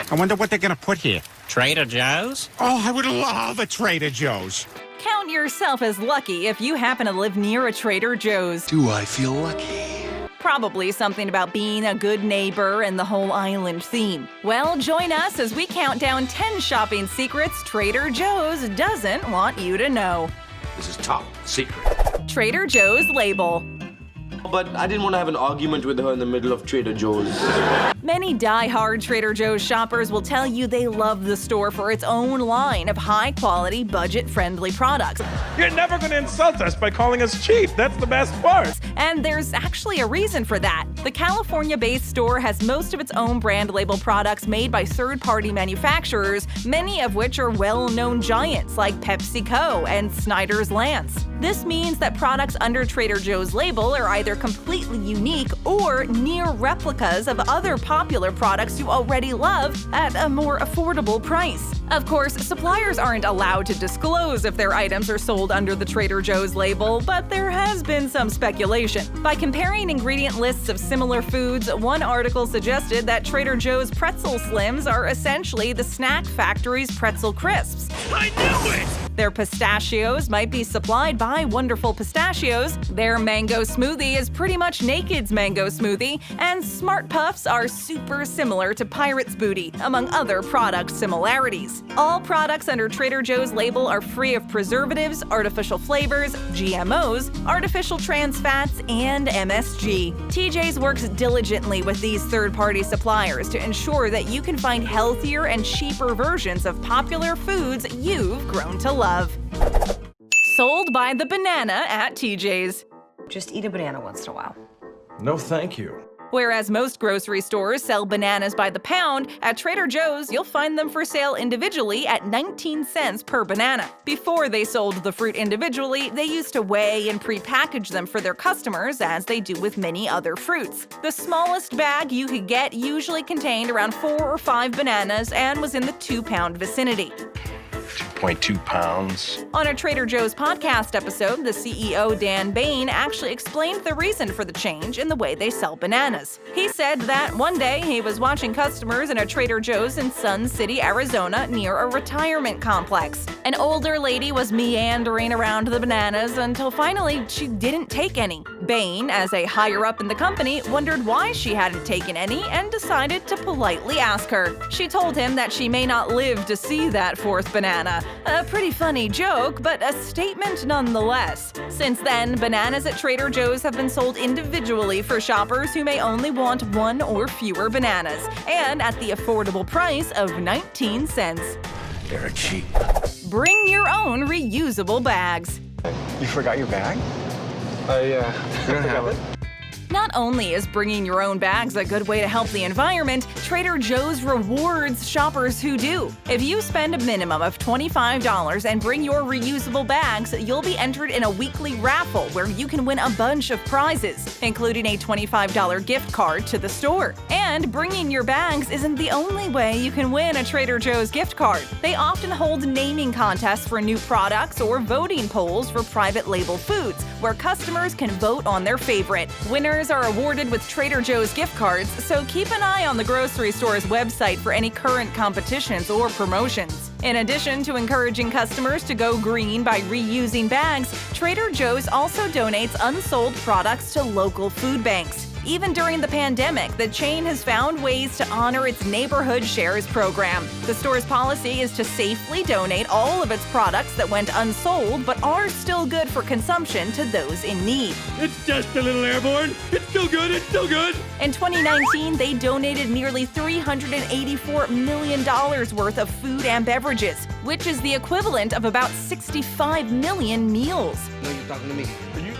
I wonder what they're gonna put here. Trader Joe's? Oh, I would love a Trader Joe's. Count yourself as lucky if you happen to live near a Trader Joe's. Do I feel lucky? Probably something about being a good neighbor and the whole island theme. Well, join us as we count down 10 shopping secrets Trader Joe's doesn't want you to know. This is top secret. Trader Joe's label. But I didn't want to have an argument with her in the middle of Trader Joe's. Many die-hard Trader Joe's shoppers will tell you they love the store for its own line of high-quality, budget-friendly products. You're never going to insult us by calling us cheap. That's the best part. And there's actually a reason for that. The California-based store has most of its own brand label products made by third-party manufacturers, many of which are well-known giants like PepsiCo and Snyder's Lance. This means that products under Trader Joe's label are either completely unique or near replicas of other popular products you already love at a more affordable price. Of course, suppliers aren't allowed to disclose if their items are sold under the Trader Joe's label, but there has been some speculation. By comparing ingredient lists of similar foods, one article suggested that Trader Joe's Pretzel Slims are essentially the Snack Factory's pretzel crisps. I knew it! Their pistachios might be supplied by Wonderful Pistachios, their mango smoothie is pretty much Naked's mango smoothie, and Smart Puffs are super similar to Pirate's Booty, among other product similarities. All products under Trader Joe's label are free of preservatives, artificial flavors, GMOs, artificial trans fats, and MSG. TJ's works diligently with these third-party suppliers to ensure that you can find healthier and cheaper versions of popular foods you've grown to love. Sold by the banana at TJ's. Just eat a banana once in a while. No, thank you. Whereas most grocery stores sell bananas by the pound, at Trader Joe's you'll find them for sale individually at 19 cents per banana. Before they sold the fruit individually, they used to weigh and pre-package them for their customers, as they do with many other fruits. The smallest bag you could get usually contained around 4 or 5 bananas and was in the 2-pound vicinity. 2.2 pounds. On a Trader Joe's podcast episode, the CEO Dan Bain actually explained the reason for the change in the way they sell bananas. He said that one day he was watching customers in a Trader Joe's in Sun City, Arizona, near a retirement complex. An older lady was meandering around the bananas until finally she didn't take any. Bain, as a higher-up in the company, wondered why she hadn't taken any and decided to politely ask her. She told him that she may not live to see that 4th banana. A pretty funny joke, but a statement nonetheless. Since then, bananas at Trader Joe's have been sold individually for shoppers who may only want 1 or fewer bananas, and at the affordable price of 19 cents. They're cheap. Bring your own reusable bags. You forgot your bag? You don't have it? Not only is bringing your own bags a good way to help the environment, Trader Joe's rewards shoppers who do. If you spend a minimum of $25 and bring your reusable bags, you'll be entered in a weekly raffle where you can win a bunch of prizes, including a $25 gift card to the store. And bringing your bags isn't the only way you can win a Trader Joe's gift card. They often hold naming contests for new products or voting polls for private label foods, where customers can vote on their favorite. Winners are awarded with Trader Joe's gift cards, so keep an eye on the grocery store's website for any current competitions or promotions. In addition to encouraging customers to go green by reusing bags, Trader Joe's also donates unsold products to local food banks. Even during the pandemic, the chain has found ways to honor its Neighborhood Shares program. The store's policy is to safely donate all of its products that went unsold but are still good for consumption to those in need. It's just a little airborne. It's still good. It's still good. In 2019, they donated nearly $384 million worth of food and beverages, which is the equivalent of about 65 million meals. No, you're talking to me.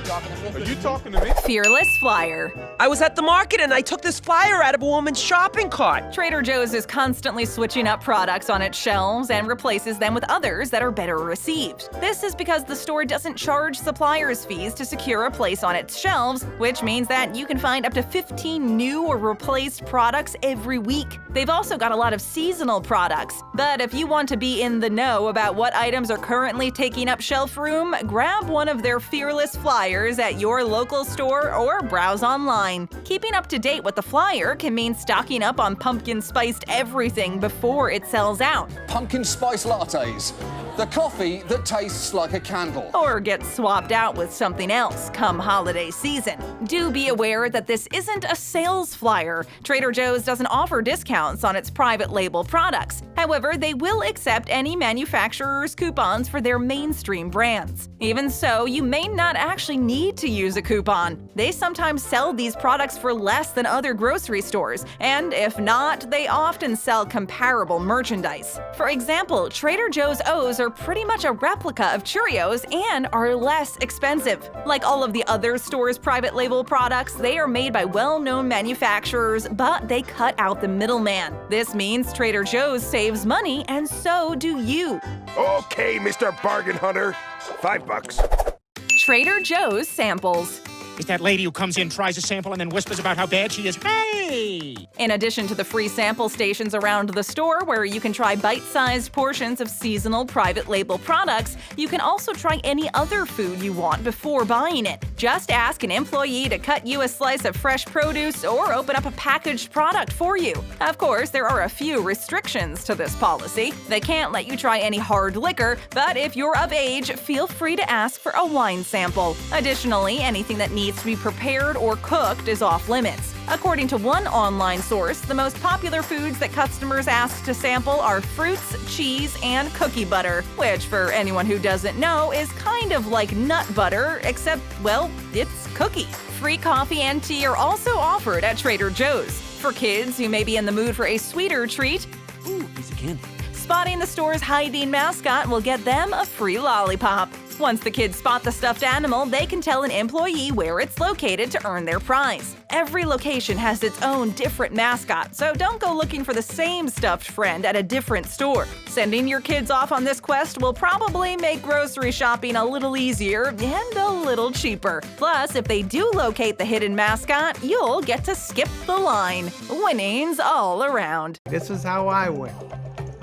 Are you talking to me? Fearless Flyer. I was at the market and I took this flyer out of a woman's shopping cart. Trader Joe's is constantly switching up products on its shelves and replaces them with others that are better received. This is because the store doesn't charge suppliers fees to secure a place on its shelves, which means that you can find up to 15 new or replaced products every week. They've also got a lot of seasonal products. But if you want to be in the know about what items are currently taking up shelf room, grab one of their Fearless Flyers flyers at your local store or browse online. Keeping up to date with the flyer can mean stocking up on pumpkin-spiced everything before it sells out. Pumpkin spice lattes. The coffee that tastes like a candle. Or get swapped out with something else come holiday season. Do be aware that this isn't a sales flyer. Trader Joe's doesn't offer discounts on its private label products. However, they will accept any manufacturer's coupons for their mainstream brands. Even so, you may not actually need to use a coupon. They sometimes sell these products for less than other grocery stores, and if not, they often sell comparable merchandise. For example, Trader Joe's O's are pretty much a replica of Cheerios and are less expensive. Like all of the other stores' private label products, they are made by well-known manufacturers, but they cut out the middleman. This means Trader Joe's saves money, and so do you. Okay, Mr. Bargain Hunter. $5. Trader Joe's samples. Is that lady who comes in, tries a sample, and then whispers about how bad she is. Hey! In addition to the free sample stations around the store where you can try bite-sized portions of seasonal private label products, you can also try any other food you want before buying it. Just ask an employee to cut you a slice of fresh produce or open up a packaged product for you. Of course, there are a few restrictions to this policy. They can't let you try any hard liquor, but if you're of age, feel free to ask for a wine sample. Additionally, anything that needs to be prepared or cooked is off-limits. According to one online source, the most popular foods that customers ask to sample are fruits, cheese, and cookie butter, which, for anyone who doesn't know, is kind of like nut butter, except, well, it's cookie. Free coffee and tea are also offered at Trader Joe's. For kids who may be in the mood for a sweeter treat, Ooh, piece of candy. spotting the store's hiding mascot will get them a free lollipop. Once the kids spot the stuffed animal, they can tell an employee where it's located to earn their prize. Every location has its own different mascot, so don't go looking for the same stuffed friend at a different store. Sending your kids off on this quest will probably make grocery shopping a little easier and a little cheaper. Plus, if they do locate the hidden mascot, you'll get to skip the line. Winnings all around. This is how I win.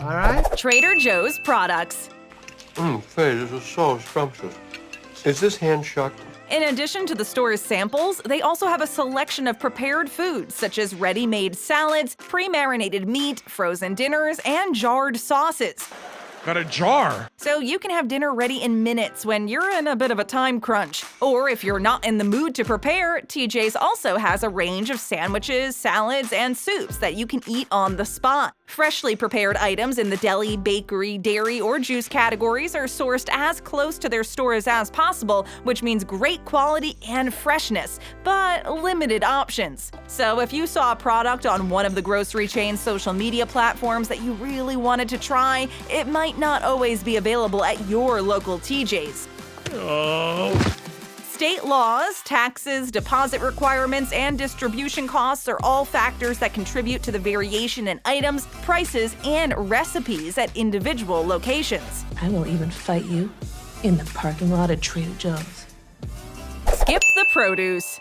All right? Trader Joe's products. Faye, this is so scrumptious. Is this hand-shucked? In addition to the store's samples, they also have a selection of prepared foods such as ready-made salads, pre-marinated meat, frozen dinners, and jarred sauces. Got a jar. So you can have dinner ready in minutes when you're in a bit of a time crunch. Or if you're not in the mood to prepare, TJ's also has a range of sandwiches, salads, and soups that you can eat on the spot. Freshly prepared items in the deli, bakery, dairy, or juice categories are sourced as close to their stores as possible, which means great quality and freshness, but limited options. So if you saw a product on one of the grocery chain's social media platforms that you really wanted to try, it might not always be available at your local TJ's. State laws, taxes, deposit requirements, and distribution costs are all factors that contribute to the variation in items, prices, and recipes at individual locations. I will even fight you in the parking lot at Trader Joe's. Skip the produce.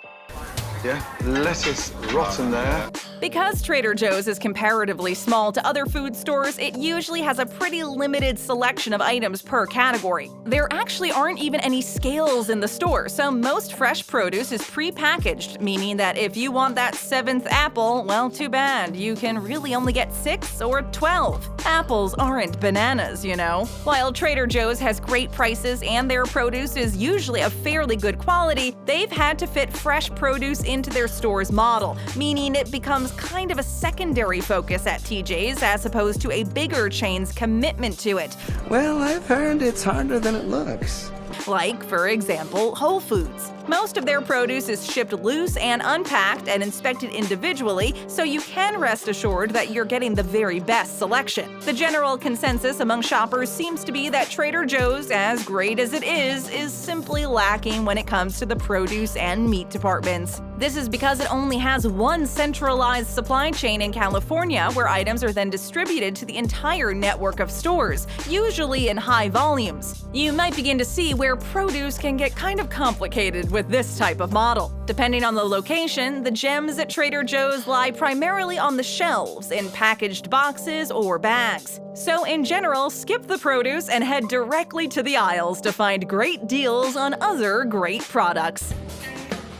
Yeah, lettuce rotten there. Because Trader Joe's is comparatively small to other food stores, it usually has a pretty limited selection of items per category. There actually aren't even any scales in the store, so most fresh produce is pre-packaged, meaning that if you want that 7th apple, well, too bad. You can really only get 6 or 12. Apples aren't bananas, you know. While Trader Joe's has great prices and their produce is usually of fairly good quality, they've had to fit fresh produce into their store's model, meaning it becomes kind of a secondary focus at TJ's as opposed to a bigger chain's commitment to it. Well, I've heard it's harder than it looks. Like, for example, Whole Foods. Most of their produce is shipped loose and unpacked and inspected individually, so you can rest assured that you're getting the very best selection. The general consensus among shoppers seems to be that Trader Joe's, as great as it is simply lacking when it comes to the produce and meat departments. This is because it only has one centralized supply chain in California, where items are then distributed to the entire network of stores, usually in high volumes. You might begin to see where produce can get kind of complicated with this type of model. Depending on the location, the gems at Trader Joe's lie primarily on the shelves in packaged boxes or bags. So in general, skip the produce and head directly to the aisles to find great deals on other great products.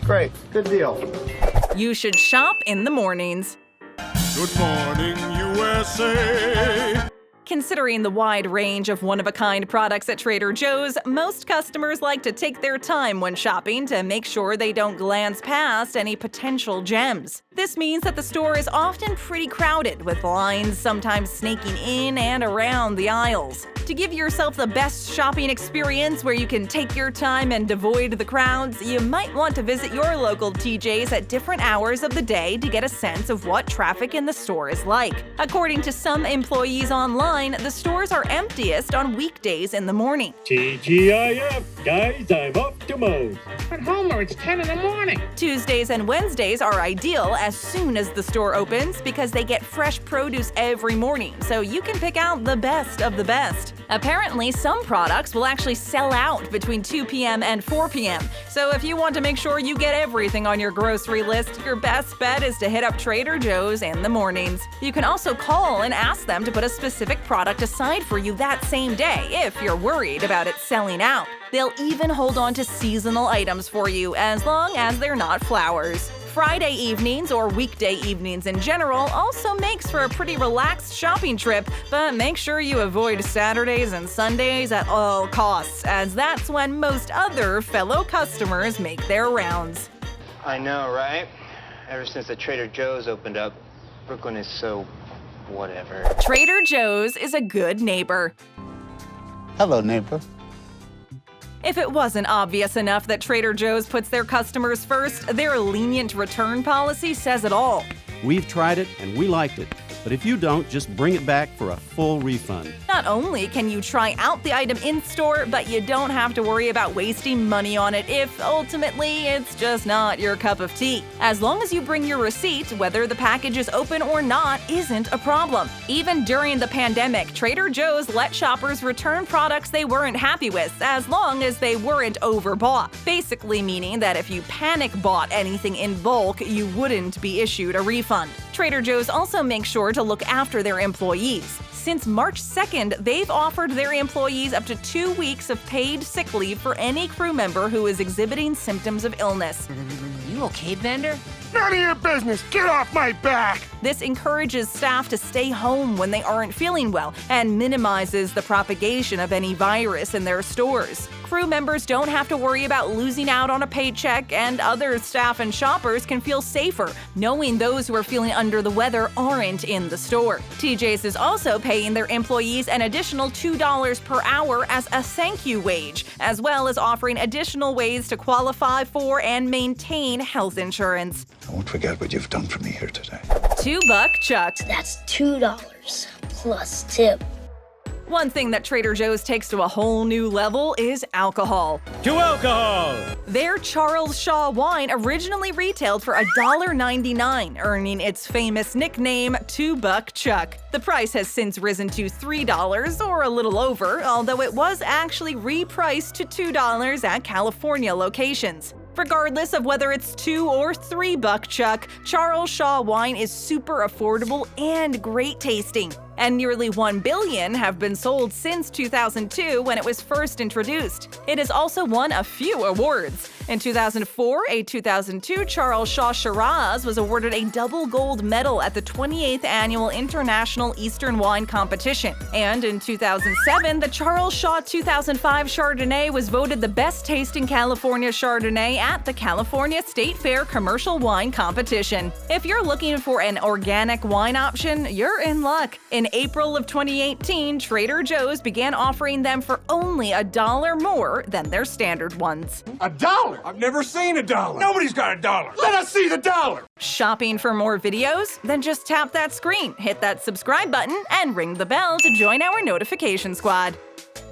Great. Good deal. You should shop in the mornings. Good morning, USA. Considering the wide range of one-of-a-kind products at Trader Joe's, most customers like to take their time when shopping to make sure they don't glance past any potential gems. This means that the store is often pretty crowded, with lines sometimes snaking in and around the aisles. To give yourself the best shopping experience where you can take your time and avoid the crowds, you might want to visit your local TJ's at different hours of the day to get a sense of what traffic in the store is like. According to some employees online, the stores are emptiest on weekdays in the morning. TGIF, guys, I'm off to Moe's. But Homer, it's 10 in the morning. Tuesdays and Wednesdays are ideal as soon as the store opens because they get fresh produce every morning, so you can pick out the best of the best. Apparently, some products will actually sell out between 2 p.m. and 4 p.m., so if you want to make sure you get everything on your grocery list, your best bet is to hit up Trader Joe's in the mornings. You can also call and ask them to put a specific product aside for you that same day if you're worried about it selling out. They'll even hold on to seasonal items for you as long as they're not flowers. Friday evenings or weekday evenings in general also makes for a pretty relaxed shopping trip, but make sure you avoid Saturdays and Sundays at all costs, as that's when most other fellow customers make their rounds. I know, right? Ever since the Trader Joe's opened up, Brooklyn is so whatever. Trader Joe's is a good neighbor. Hello, neighbor. If it wasn't obvious enough that Trader Joe's puts their customers first, their lenient return policy says it all. We've tried it and we liked it, but if you don't, just bring it back for a full refund. Not only can you try out the item in-store, but you don't have to worry about wasting money on it if, ultimately, it's just not your cup of tea. As long as you bring your receipt, whether the package is open or not isn't a problem. Even during the pandemic, Trader Joe's let shoppers return products they weren't happy with, as long as they weren't overbought. Basically meaning that if you panic bought anything in bulk, you wouldn't be issued a refund. Trader Joe's also makes sure to look after their employees. Since March 2nd, they've offered their employees up to 2 weeks of paid sick leave for any crew member who is exhibiting symptoms of illness. You okay, Bender? None of your business. Get off my back. This encourages staff to stay home when they aren't feeling well and minimizes the propagation of any virus in their stores. Crew members don't have to worry about losing out on a paycheck, and other staff and shoppers can feel safer knowing those who are feeling under the weather aren't in the store. TJ's is also paying their employees an additional $2 per hour as a thank you wage, as well as offering additional ways to qualify for and maintain health insurance. I won't forget what you've done for me here today. $2 Chuck. That's $2 plus tip. One thing that Trader Joe's takes to a whole new level is alcohol. To alcohol. Their Charles Shaw wine originally retailed for $1.99, earning its famous nickname $2 Chuck. The price has since risen to $3 or a little over, although it was actually repriced to $2 at California locations. Regardless of whether it's $2 or $3 Chuck, Charles Shaw wine is super affordable and great tasting. And nearly 1 billion have been sold since 2002 when it was first introduced. It has also won a few awards. In 2004, a 2002 Charles Shaw Shiraz was awarded a double gold medal at the 28th Annual International Eastern Wine Competition. And in 2007, the Charles Shaw 2005 Chardonnay was voted the best tasting California Chardonnay at the California State Fair Commercial Wine Competition. If you're looking for an organic wine option, you're in luck. In April of 2018, Trader Joe's began offering them for only $1 more than their standard ones. $1? I've never seen $1. Nobody's got $1. Let us see the dollar. Shopping for more videos? Then just tap that screen, hit that subscribe button, and ring the bell to join our notification squad.